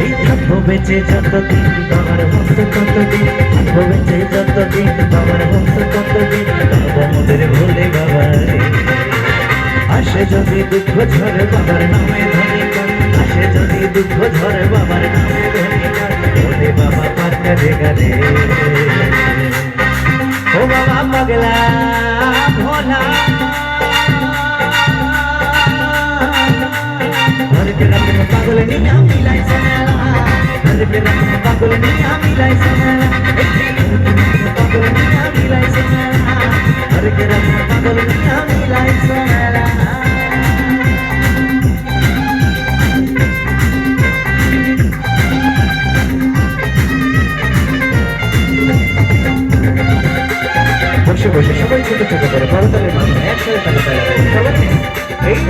এই থাকবো বেঁচে যতদিন বাবার মতো ততদিন, থাকবো বেঁচে যতদিন বাবার মতো ততদিন, বাবা মোদের ভোলে বাবা রে। আসে যদি দুঃখ ঝরে বাবার নামে ধনিকা, আসে যদি দুঃখ ঝরে বাবার নামে ধনিকা, ওরে বাবা পাকা রে। ও বাবা পাগলা ভোলা, घर के रंग में पागल निया मिलाई समेला, घर के रंग में पागल निया मिलाई समेला, पागल निया मिलाई समेला, घर के रंग में पागल निया मिलाई समेला। বসে বসে সবাই ছোট ছোট করে বড় তালের মাধ্যমে একসাথে তালে তালে সবাই এই